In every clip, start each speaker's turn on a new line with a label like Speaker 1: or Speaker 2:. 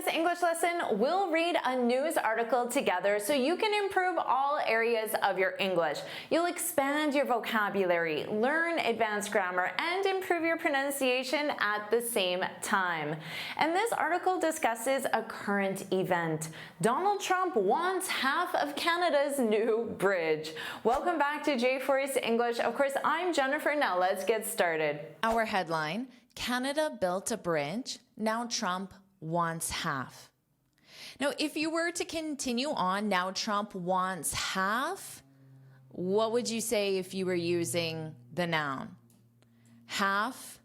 Speaker 1: this English lesson, we'll read a news article together so you can improve all areas of your English. You'll expand your vocabulary, learn advanced grammar, and improve your pronunciation at the same time. And this article discusses a current event. Donald Trump wants half of Canada's new bridge. Welcome back to JForrest English. Of course, I'm Jennifer. Now let's get started.
Speaker 2: Our headline, Canada built a bridge, now Trump wants half. Now, if you were to continue on, now Trump wants half, what would you say if you were using the noun? Half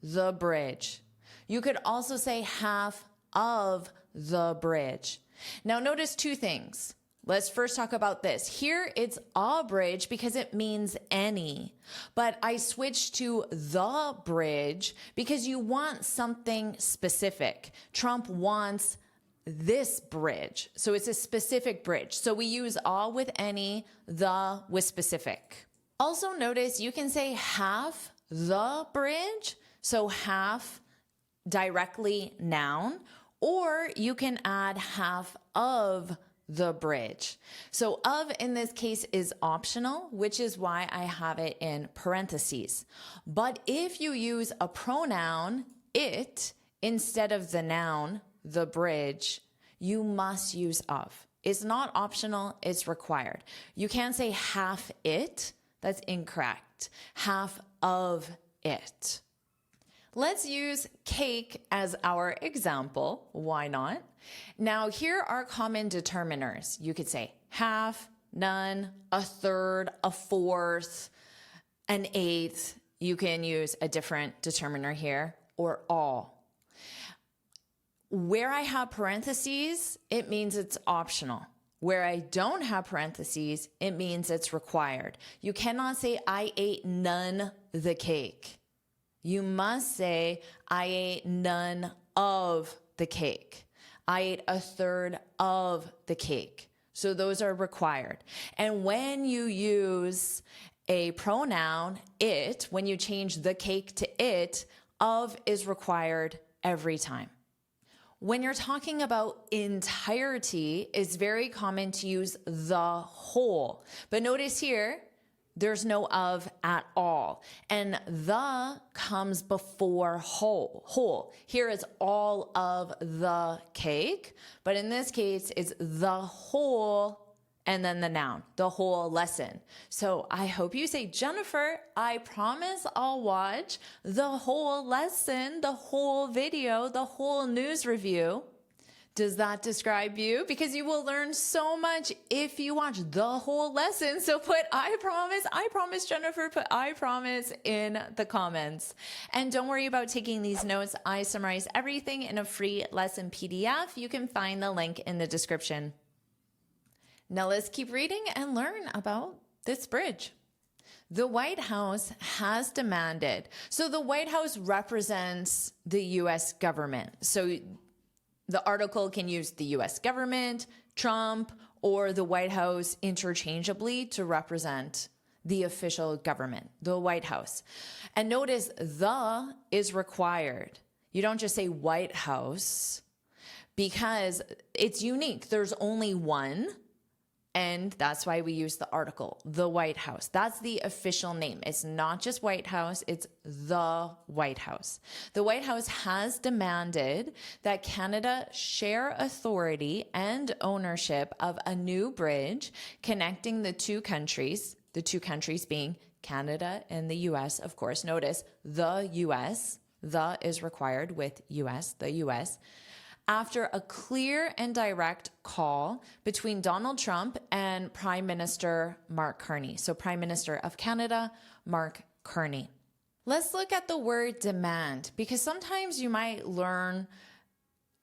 Speaker 2: the bridge. You could also say half of the bridge. Now, notice two things. Let's first talk about this. Here it's a bridge because it means any, but I switched to the bridge because you want something specific. Trump wants this bridge. So it's a specific bridge. So we use all with any, the with specific. Also notice you can say half the bridge. So half directly noun, or you can add half of the bridge. So of in this case is optional, which is why I have it in parentheses. But if you use a pronoun, it, instead of the noun, the bridge, you must use of. It's not optional, it's required. You can't say half it, that's incorrect. Half of it. Let's use cake as our example. Why not? Now, here are common determiners. You could say half, none, a third, a fourth, an eighth. You can use a different determiner here, or all. Where I have parentheses, it means it's optional. Where I don't have parentheses, it means it's required. You cannot say, I ate none the cake. You must say, I ate none of the cake. I ate a third of the cake. So those are required. And when you use a pronoun, it, when you change the cake to it, of is required every time. When you're talking about entirety, it's very common to use the whole. But notice here, there's no of at all. And the comes before whole. Whole. Here is all of the cake. But in this case, it's the whole and then the noun, the whole lesson. So I hope you say, Jennifer, I promise I'll watch the whole lesson, the whole video, the whole news review. Does that describe you? Because you will learn so much if you watch the whole lesson. So put I promise, Jennifer, put I promise in the comments. And don't worry about taking these notes. I summarize everything in a free lesson PDF. You can find the link in the description. Now let's keep reading and learn about this bridge. The White House has demanded. So the White House represents the U.S. government. So the article can use the U.S. government, Trump, or the White House interchangeably to represent the official government, the White House. And notice the is required. You don't just say White House because it's unique. There's only one. And that's why we use the article, the White House. That's the official name. It's not just White House, it's the White House. The White House has demanded that Canada share authority and ownership of a new bridge connecting the two countries being Canada and the US, of course. Notice the US, the is required with US, the US. After a clear and direct call between Donald Trump and Prime Minister Mark Carney. So Prime Minister of Canada, Mark Carney. Let's look at the word demand, because sometimes you might learn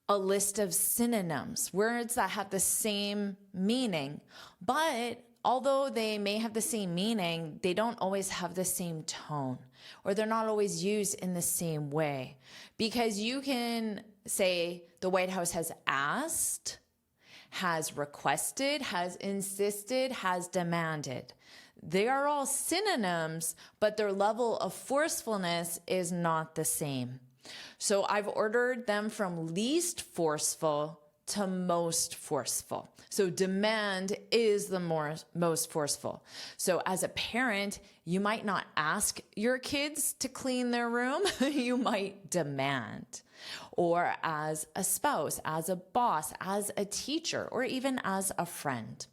Speaker 2: a list of synonyms, words that have the same meaning, but although they may have the same meaning, they don't always have the same tone, or they're not always used in the same way. Because you can say the White House has asked, has requested, has insisted, has demanded. They are all synonyms, but their level of forcefulness is not the same. So I've ordered them from least forceful to most forceful. So demand is the most forceful. So as a parent, you might not ask your kids to clean their room, you might demand. Or as a spouse, as a boss, as a teacher, or even as a friend.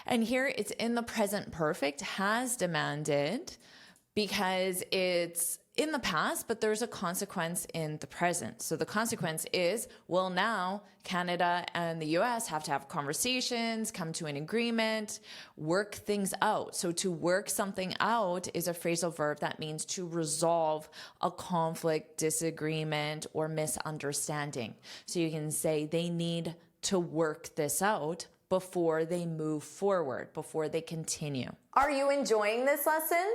Speaker 2: And here it's in the present perfect, has demanded, because it's in the past, but there's a consequence in the present. So the consequence is, well, now Canada and the US have to have conversations, come to an agreement, work things out. So to work something out is a phrasal verb that means to resolve a conflict, disagreement, or misunderstanding. So you can say they need to work this out before they move forward, before they continue.
Speaker 1: Are you enjoying this lesson?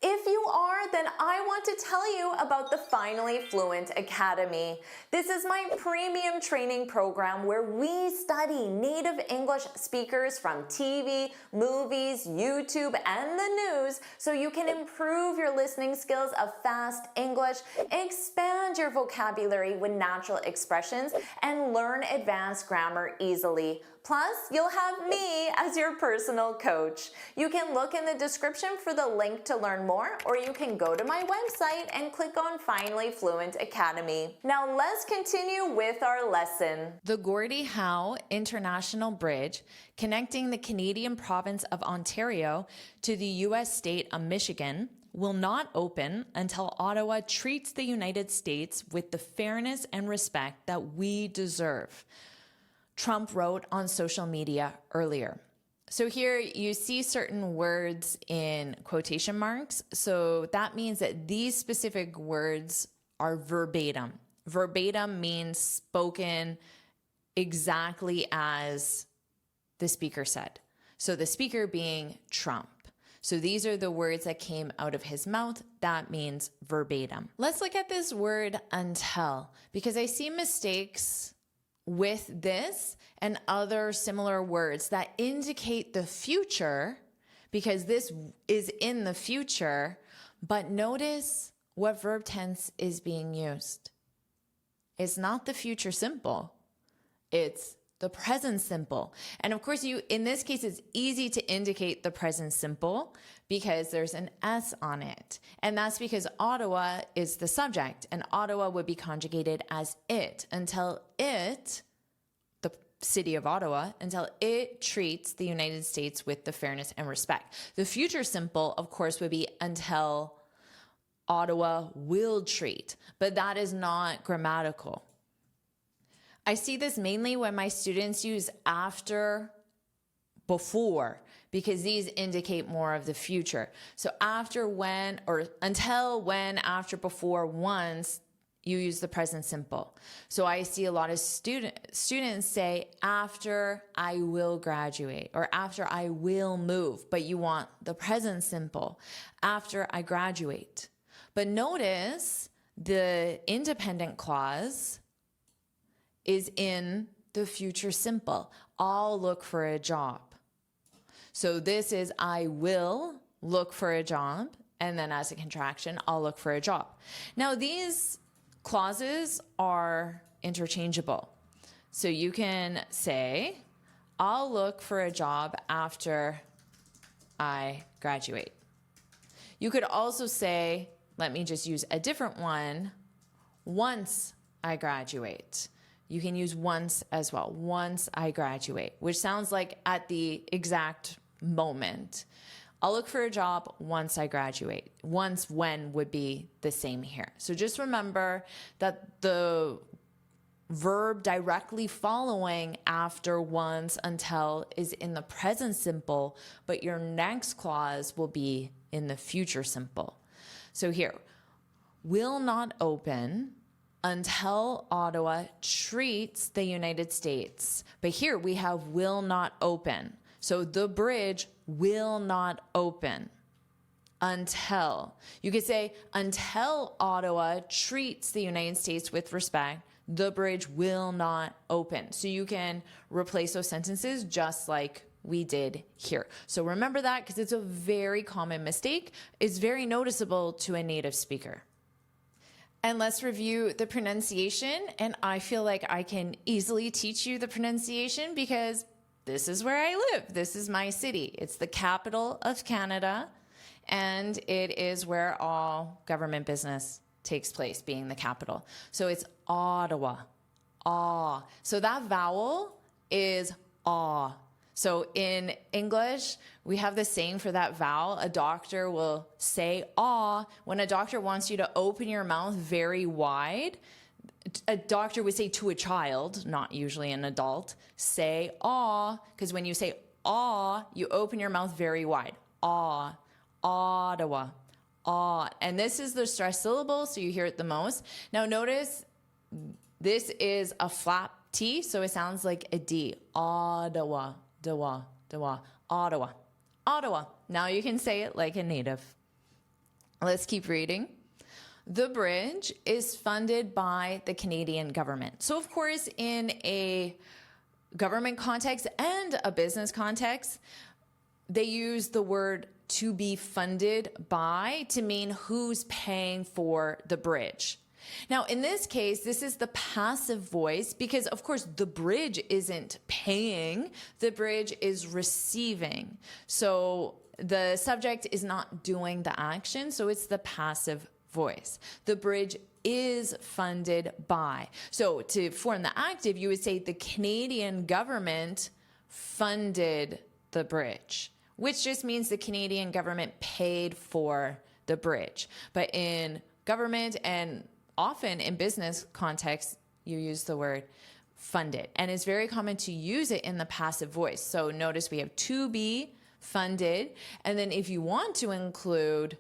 Speaker 1: If you are, then I want to tell you about the Finally Fluent Academy. This is my premium training program where we study native English speakers from TV, movies, YouTube, and the news so you can improve your listening skills of fast English, expand your vocabulary with natural expressions, and learn advanced grammar easily. Plus, you'll have me as your personal coach. You can look in the description for the link to learn more, or you can go to my website and click on Finally Fluent Academy. Now let's continue with our lesson.
Speaker 2: The Gordie Howe International Bridge, connecting the Canadian province of Ontario to the U.S. state of Michigan, will not open until Ottawa treats the United States with the fairness and respect that we deserve, Trump wrote on social media earlier. So here you see certain words in quotation marks. So that means that these specific words are verbatim. Verbatim means spoken exactly as the speaker said. So the speaker being Trump. So these are the words that came out of his mouth. That means verbatim. Let's look at this word until, because I see mistakes with this and other similar words that indicate the future, because this is in the future, but notice what verb tense is being used. It's not the future simple. It's the present simple. And of course, in this case, it's easy to indicate the present simple because there's an S on it. And that's because Ottawa is the subject, and Ottawa would be conjugated as it until it, the city of Ottawa, until it treats the United States with the fairness and respect. The future simple, of course, would be until Ottawa will treat, but that is not grammatical. I see this mainly when my students use after, before, because these indicate more of the future. So after, when, or until, when, after, before, once, you use the present simple. So I see a lot of students say after I will graduate or after I will move, but you want the present simple, after I graduate. But notice the independent clause is in the future simple. I'll look for a job. So this is I will look for a job, and then as a contraction, I'll look for a job. Now these clauses are interchangeable. So you can say, I'll look for a job after I graduate. You could also say, let me just use a different one, once I graduate. You can use once as well, once I graduate, which sounds like at the exact moment. I'll look for a job once I graduate. Once, when would be the same here. So just remember that the verb directly following after, once, until is in the present simple, but your next clause will be in the future simple. So here, will not open until Ottawa treats the United States. But here we have will not open. So the bridge will not open until. You could say until Ottawa treats the United States with respect, the bridge will not open. So you can replace those sentences just like we did here. So remember that because it's a very common mistake. It's very noticeable to a native speaker. And let's review the pronunciation. And I feel like I can easily teach you the pronunciation because this is where I live. This is my city. It's the capital of Canada, and it is where all government business takes place, being the capital. So it's Ottawa. Ah. So that vowel is ah. So in English, we have the saying for that vowel. A doctor will say ah. When a doctor wants you to open your mouth very wide, a doctor would say to a child, not usually an adult, say ah, because when you say ah, you open your mouth very wide. Ah, Ottawa, ah. And this is the stress syllable, so you hear it the most. Now notice this is a flap T, so it sounds like a D. Ottawa, Dawa, Dawa, Ottawa, Ottawa. Now you can say it like a native. Let's keep reading. The bridge is funded by the Canadian government. So of course, in a government context and a business context, they use the word to be funded by to mean who's paying for the bridge. Now, in this case, this is the passive voice because, of course, the bridge isn't paying. The bridge is receiving. So the subject is not doing the action, so it's the passive voice. The bridge is funded by. So to form the active, you would say the Canadian government funded the bridge, which just means the Canadian government paid for the bridge. But in government and often in business context, you use the word funded. And it's very common to use it in the passive voice. So notice we have to be funded. And then if you want to include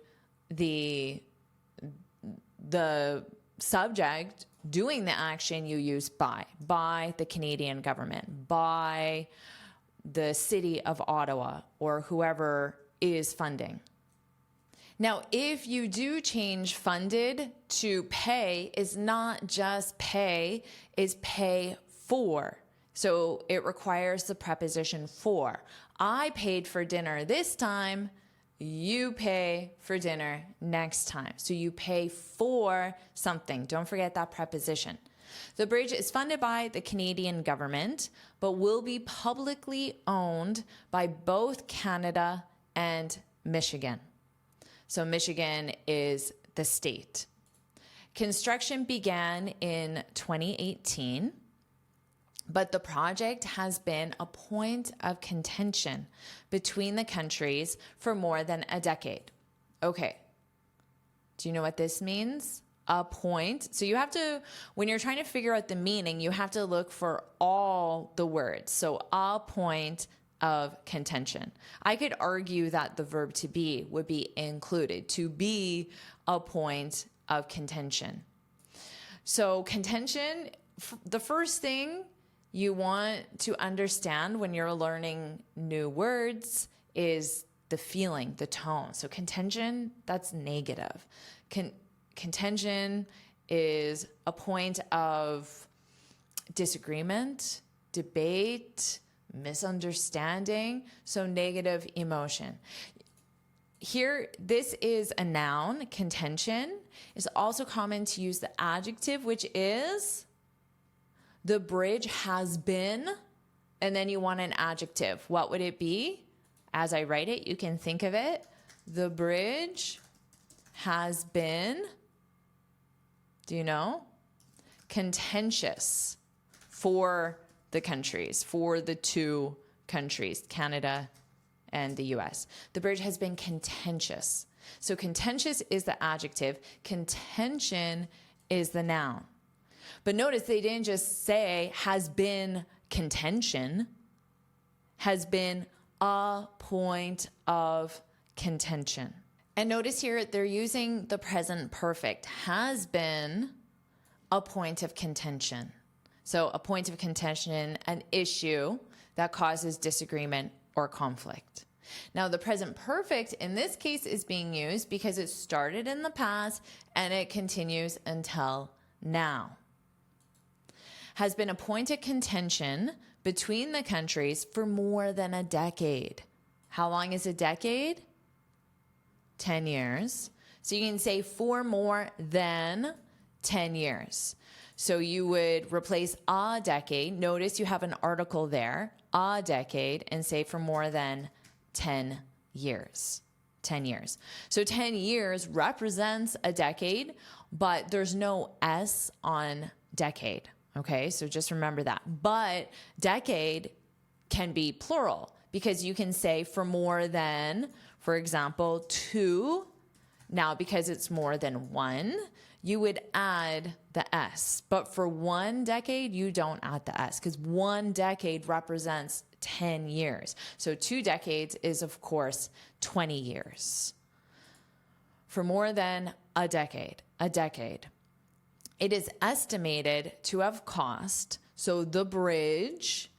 Speaker 2: the subject doing the action, you use by the Canadian government, by the city of Ottawa, or whoever is funding. Now, if you do change funded to pay, is not just pay, is pay for. So it requires the preposition for. I paid for dinner this time. You pay for dinner next time. So you pay for something. Don't forget that preposition. The bridge is funded by the Canadian government, but will be publicly owned by both Canada and Michigan. So Michigan is the state. Construction began in 2018, but the project has been a point of contention between the countries for more than a decade. Okay, do you know what this means? A point. So you have to, when you're trying to figure out the meaning, you have to look for all the words. So a point of contention. I could argue that the verb to be would be included, to be a point of contention. So contention, the first thing you want to understand when you're learning new words is the feeling, the tone. So contention, that's negative. Contention is a point of disagreement, debate, misunderstanding, so negative emotion. Here, this is a noun. Contention is also common to use the adjective, which is the bridge has been, and then you want an adjective. What would it be? As I write it, you can think of it. The bridge has been, do you know? Contentious for the countries, for the two countries, Canada and the US. The bridge has been contentious. So contentious is the adjective, contention is the noun. But notice they didn't just say has been contention, has been a point of contention. And notice here they're using the present perfect, has been a point of contention. So a point of contention, an issue that causes disagreement or conflict. Now the present perfect in this case is being used because it started in the past and it continues until now. Has been a point of contention between the countries for more than a decade. How long is a decade? 10 years. So you can say for more than 10 years. So you would replace a decade. Notice you have an article there, a decade, and say for more than 10 years. 10 years. So 10 years represents a decade, but there's no S on decade. Okay, so just remember that. But decade can be plural because you can say for more than, for example, 2. Now, because it's more than 1, you would add the S. But for 1 decade, you don't add the S because 1 decade represents 10 years. So 2 decades is, of course, 20 years. For more than a decade. It is estimated to have cost, so the bridge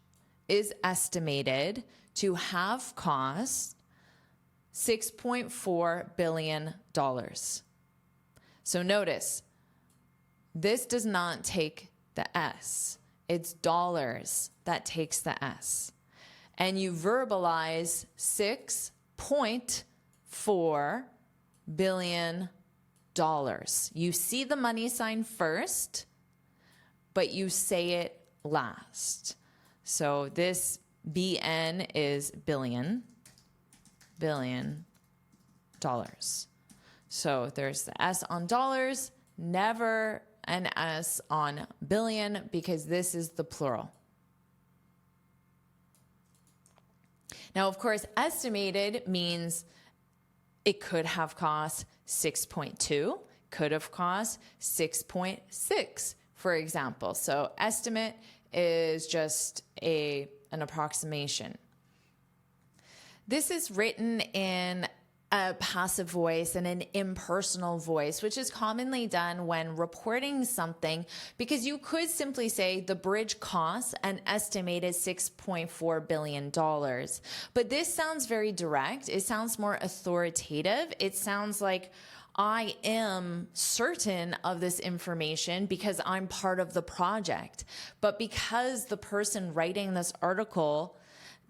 Speaker 2: is estimated to have cost $6.4 billion. So notice, this does not take the S. It's dollars that takes the S. And you verbalize $6.4 billion. You see the money sign first, but you say it last. So this BN is billion dollars. So there's the S on dollars, never an S on billion because this is the plural. Now, of course, estimated means it could have cost 6.2, could have cost 6.6, for example. So estimate is just an approximation. This is written in a passive voice and an impersonal voice, which is commonly done when reporting something, because you could simply say the bridge costs an estimated $6.4 billion. But this sounds very direct. It sounds more authoritative. It sounds like I am certain of this information because I'm part of the project. But because the person writing this article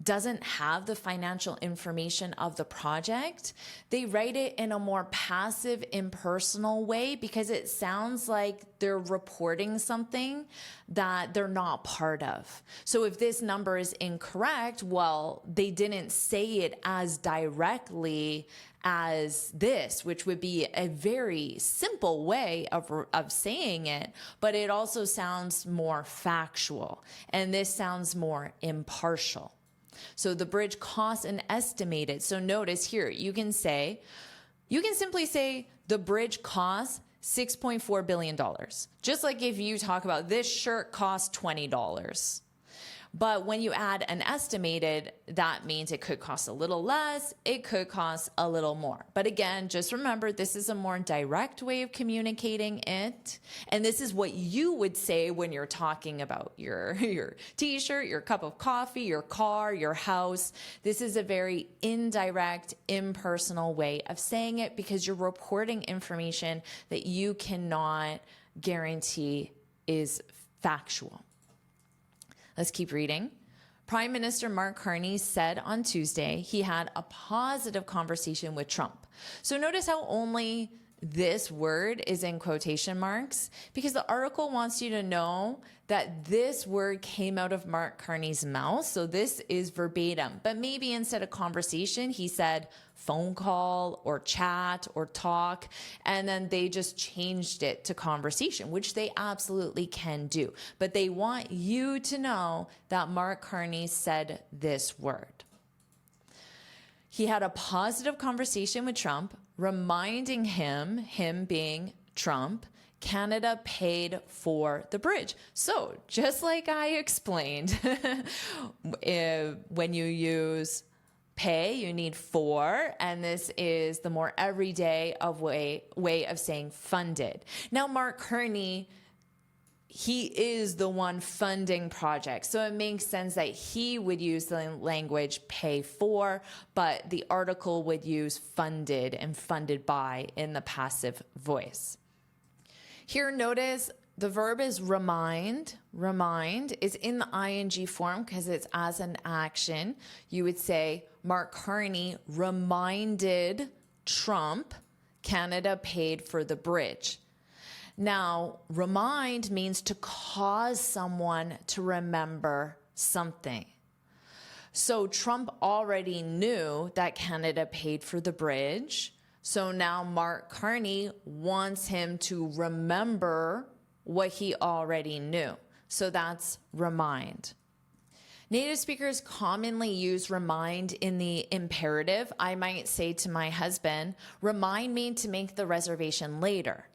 Speaker 2: doesn't have the financial information of the project, they write it in a more passive, impersonal way because it sounds like they're reporting something that they're not part of. So if this number is incorrect, well, they didn't say it as directly as this, which would be a very simple way of saying it, but it also sounds more factual, and this sounds more impartial. So the bridge costs an estimated. So notice here, you can simply say the bridge costs $6.4 billion. Just like if you talk about this shirt costs $20. But when you add an estimated, that means it could cost a little less, it could cost a little more. But again, just remember, this is a more direct way of communicating it. And this is what you would say when you're talking about your t-shirt, your cup of coffee, your car, your house. This is a very indirect, impersonal way of saying it because you're reporting information that you cannot guarantee is factual. Let's keep reading. Prime Minister Mark Carney said on Tuesday he had a positive conversation with Trump. So notice how only this word is in quotation marks because the article wants you to know that this word came out of Mark Carney's mouth. So this is verbatim, but maybe instead of conversation, he said phone call or chat or talk, and then they just changed it to conversation, which they absolutely can do. But they want you to know that Mark Carney said this word. He had a positive conversation with Trump, reminding him being Trump, Canada paid for the bridge. So just like I explained, when you use pay, you need for, and this is the more everyday way of saying funded. Now, Mark Carney, he is the one funding projects. So it makes sense that he would use the language pay for, but the article would use funded and funded by in the passive voice. Here, notice the verb is remind. Remind is in the ing form because it's as an action. You would say, Mark Carney reminded Trump Canada paid for the bridge. Now, remind means to cause someone to remember something. So Trump already knew that Canada paid for the bridge. So now Mark Carney wants him to remember what he already knew. So that's remind. Native speakers commonly use remind in the imperative. I might say to my husband, remind me to make the reservation later.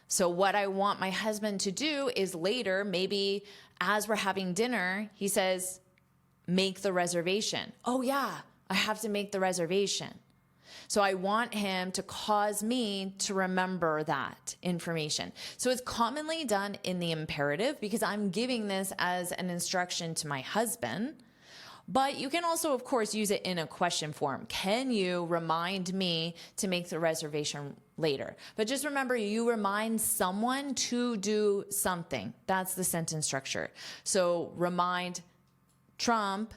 Speaker 2: So what I want my husband to do is later, maybe as we're having dinner, he says, make the reservation. Oh yeah, I have to make the reservation. So I want him to cause me to remember that information. So it's commonly done in the imperative because I'm giving this as an instruction to my husband. But you can also, of course, use it in a question form. Can you remind me to make the reservation later? But just remember, you remind someone to do something. That's the sentence structure. So remind Trump,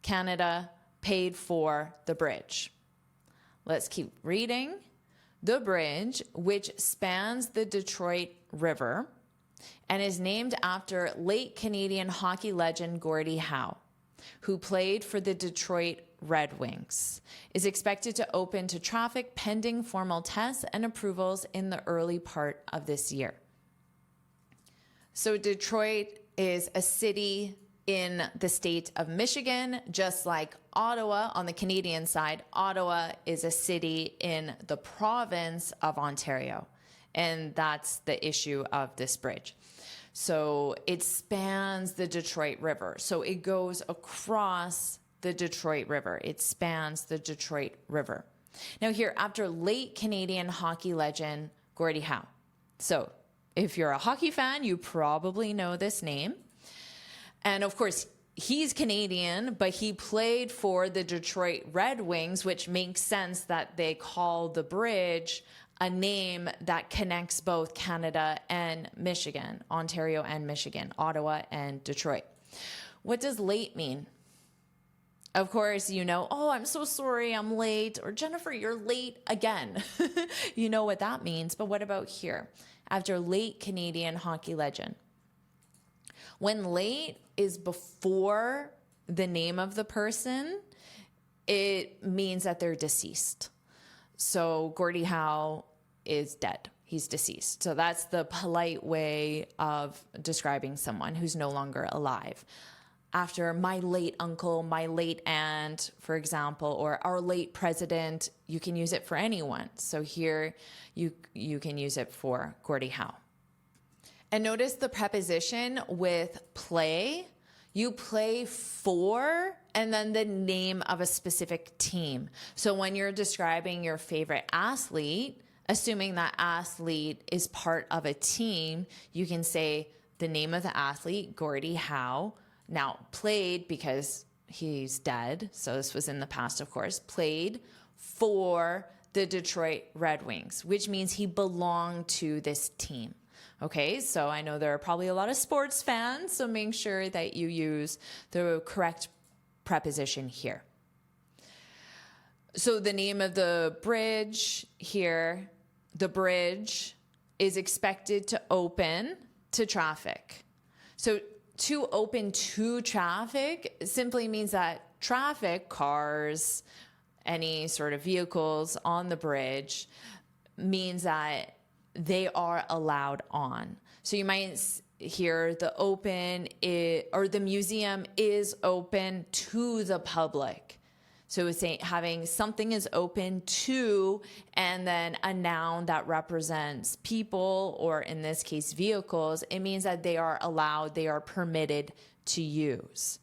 Speaker 2: Canada paid for the bridge. Let's keep reading. The bridge, which spans the Detroit River and is named after late Canadian hockey legend Gordie Howe, who played for the Detroit Red Wings, is expected to open to traffic pending formal tests and approvals in the early part of this year. So Detroit is a city in the state of Michigan, just like Ottawa on the Canadian side. Ottawa is a city in the province of Ontario, and that's the issue of this bridge. So it spans the Detroit River. So it goes across the Detroit River. It spans the Detroit River. Now here, after late Canadian hockey legend Gordie Howe. So if you're a hockey fan, you probably know this name. And of course, he's Canadian, but he played for the Detroit Red Wings, which makes sense that they call the bridge a name that connects both Canada and Michigan, Ontario and Michigan, Ottawa and Detroit. What does late mean? Of course, you know, oh, I'm so sorry, I'm late, or Jennifer, you're late again. You know what that means, but what about here? After late Canadian hockey legend. When late is before the name of the person, it means that they're deceased. So Gordie Howe is dead. He's deceased. So that's the polite way of describing someone who's no longer alive. After my late uncle, my late aunt, for example, or our late president, you can use it for anyone. So here you can use it for Gordie Howe. And notice the preposition with play. You play for and then the name of a specific team. So when you're describing your favorite athlete, assuming that athlete is part of a team, you can say the name of the athlete, Gordie Howe. Now, played because he's dead, so this was in the past, of course, played for the Detroit Red Wings, which means he belonged to this team. Okay, so I know there are probably a lot of sports fans, so make sure that you use the correct preposition here. So the name of the bridge here, the bridge is expected to open to traffic. So to open to traffic simply means that traffic, cars, any sort of vehicles on the bridge, means that they are allowed on. So you might hear the the museum is open to the public. So it's saying having something is open to, and then a noun that represents people, or in this case, vehicles. It means that they are allowed, they are permitted to use.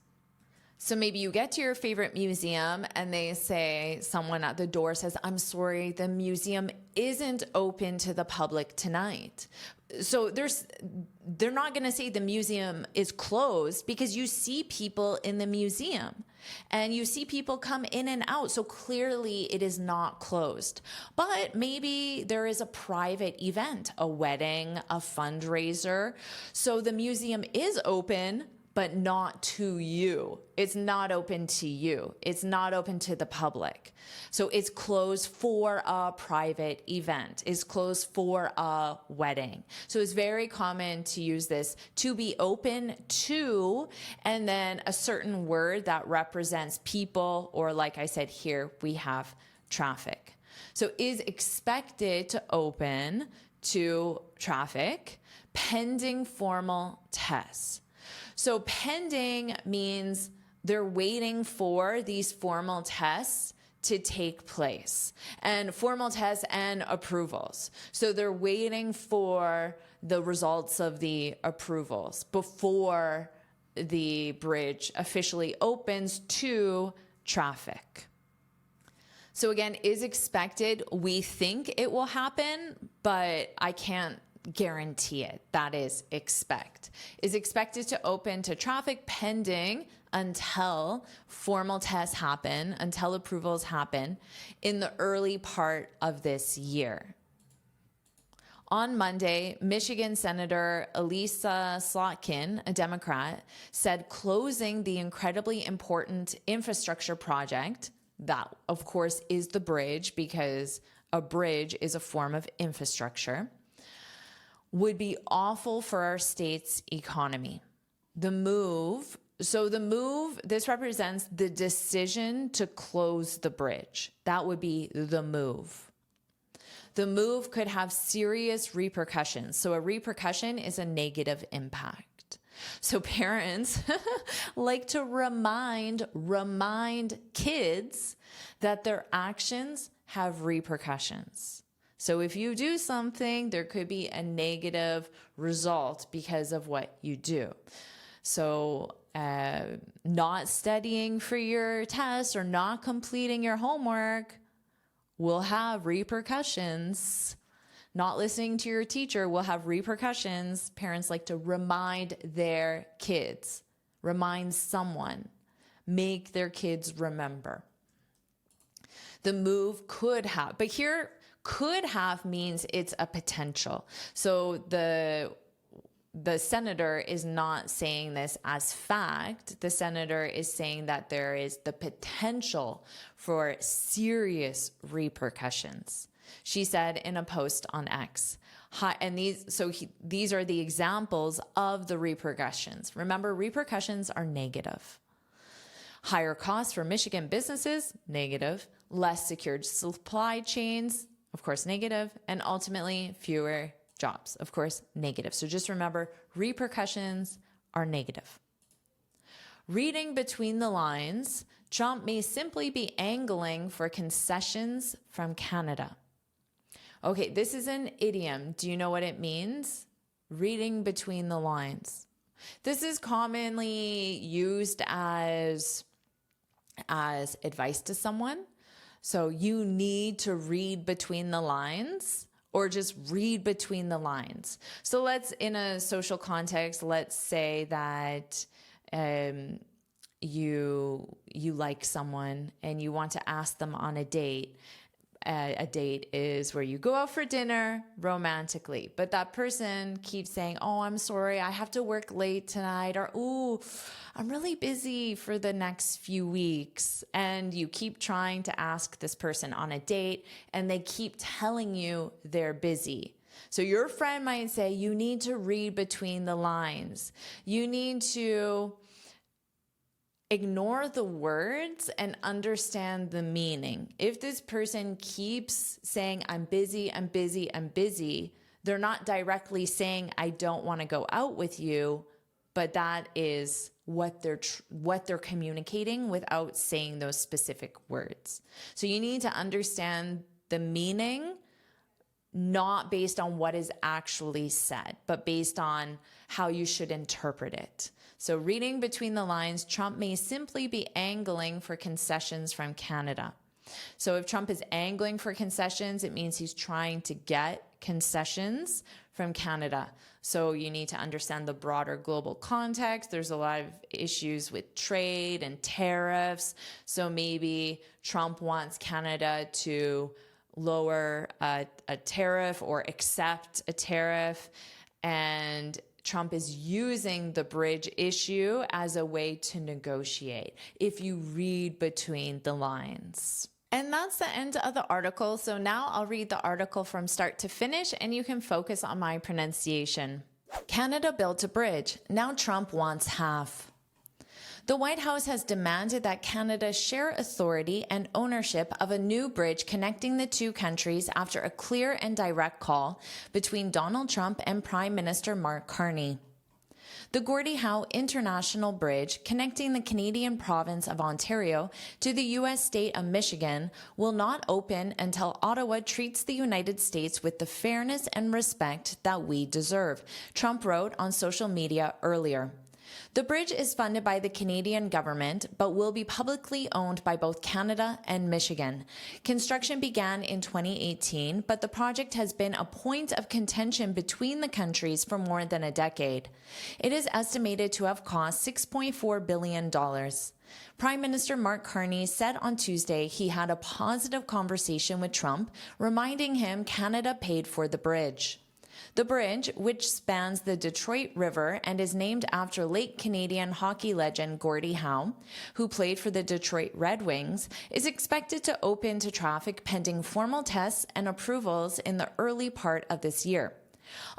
Speaker 2: So maybe you get to your favorite museum and they say, someone at the door says, I'm sorry, the museum isn't open to the public tonight. So they're not going to say the museum is closed, because you see people in the museum and you see people come in and out. So clearly it is not closed. But maybe there is a private event, a wedding, a fundraiser. So the museum is open, but not to you. It's not open to you. It's not open to the public. So it's closed for a private event. It's closed for a wedding. So it's very common to use this to be open to, and then a certain word that represents people, or like I said here, we have traffic. So is expected to open to traffic pending formal tests. So pending means they're waiting for these formal tests to take place, and formal tests and approvals. So they're waiting for the results of the approvals before the bridge officially opens to traffic. So again, is expected. We think it will happen, but I can't guarantee it. That is expect. Is expected to open to traffic pending until formal tests happen, until approvals happen in the early part of this year. On Monday, Michigan Senator Elisa Slotkin, a Democrat, said closing the incredibly important infrastructure project, that of course is the bridge, because a bridge is a form of infrastructure, would be awful for our state's economy. This represents the decision to close the bridge. That would be the move. The move could have serious repercussions. So a repercussion is a negative impact. So parents like to remind kids that their actions have repercussions. So if you do something, there could be a negative result because of what you do. So not studying for your test or not completing your homework will have repercussions. Not listening to your teacher will have repercussions. Parents like to remind their kids, remind someone, make their kids remember. The move could have, but here could have means it's a potential. So the senator is not saying this as fact. The senator is saying that there is the potential for serious repercussions. She said in a post on X, these are the examples of the repercussions. Remember, repercussions are negative. Higher costs for Michigan businesses, negative. Less secured supply chains, of course, negative. And ultimately, fewer jobs, of course, negative. So just remember, repercussions are negative. Reading between the lines, Trump may simply be angling for concessions from Canada. Okay, this is an idiom. Do you know what it means? Reading between the lines. This is commonly used as advice to someone. So you need to read between the lines, or just read between the lines. So let's, in a social context, let's say that you like someone and you want to ask them on a date. A date is where you go out for dinner romantically, but that person keeps saying, oh, I'm sorry, I have to work late tonight, or, ooh, I'm really busy for the next few weeks. And you keep trying to ask this person on a date and they keep telling you they're busy. So your friend might say, you need to read between the lines. You need to ignore the words and understand the meaning. If this person keeps saying, I'm busy, I'm busy, I'm busy, they're not directly saying, I don't want to go out with you, but that is what they're communicating without saying those specific words. So you need to understand the meaning, not based on what is actually said, but based on how you should interpret it. So reading between the lines, Trump may simply be angling for concessions from Canada. So if Trump is angling for concessions, it means he's trying to get concessions from Canada. So you need to understand the broader global context. There's a lot of issues with trade and tariffs. So maybe Trump wants Canada to lower a tariff or accept a tariff, and Trump is using the bridge issue as a way to negotiate, if you read between the lines. And that's the end of the article. So now I'll read the article from start to finish, and you can focus on my pronunciation. Canada built a bridge. Now Trump wants half. The White House has demanded that Canada share authority and ownership of a new bridge connecting the two countries after a clear and direct call between Donald Trump and Prime Minister Mark Carney. The Gordie Howe International Bridge, connecting the Canadian province of Ontario to the U.S. state of Michigan, will not open until Ottawa treats the United States with the fairness and respect that we deserve, Trump wrote on social media earlier. The bridge is funded by the Canadian government, but will be publicly owned by both Canada and Michigan. Construction began in 2018, but the project has been a point of contention between the countries for more than a decade. It is estimated to have cost $6.4 billion. Prime Minister Mark Carney said on Tuesday he had a positive conversation with Trump, reminding him Canada paid for the bridge. The bridge, which spans the Detroit River and is named after late Canadian hockey legend Gordie Howe, who played for the Detroit Red Wings, is expected to open to traffic pending formal tests and approvals in the early part of this year.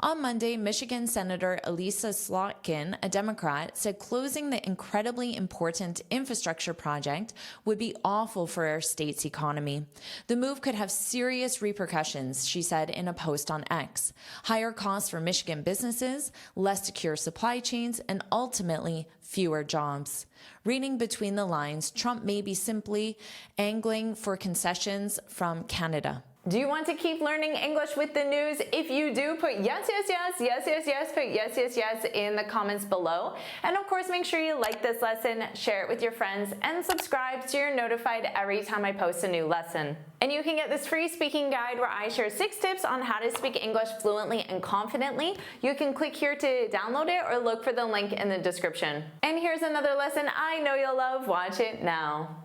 Speaker 2: On Monday, Michigan Senator Elisa Slotkin, a Democrat, said closing the incredibly important infrastructure project would be awful for our state's economy. The move could have serious repercussions, she said in a post on X. Higher costs for Michigan businesses, less secure supply chains, and ultimately fewer jobs. Reading between the lines, Trump may be simply angling for concessions from Canada.
Speaker 1: Do you want to keep learning English with the news? If you do, put yes, yes, yes, yes, yes, yes, put yes, yes, yes in the comments below. And of course, make sure you like this lesson, share it with your friends, and subscribe so you're notified every time I post a new lesson. And you can get this free speaking guide where I share 6 tips on how to speak English fluently and confidently. You can click here to download it or look for the link in the description. And here's another lesson I know you'll love. Watch it now.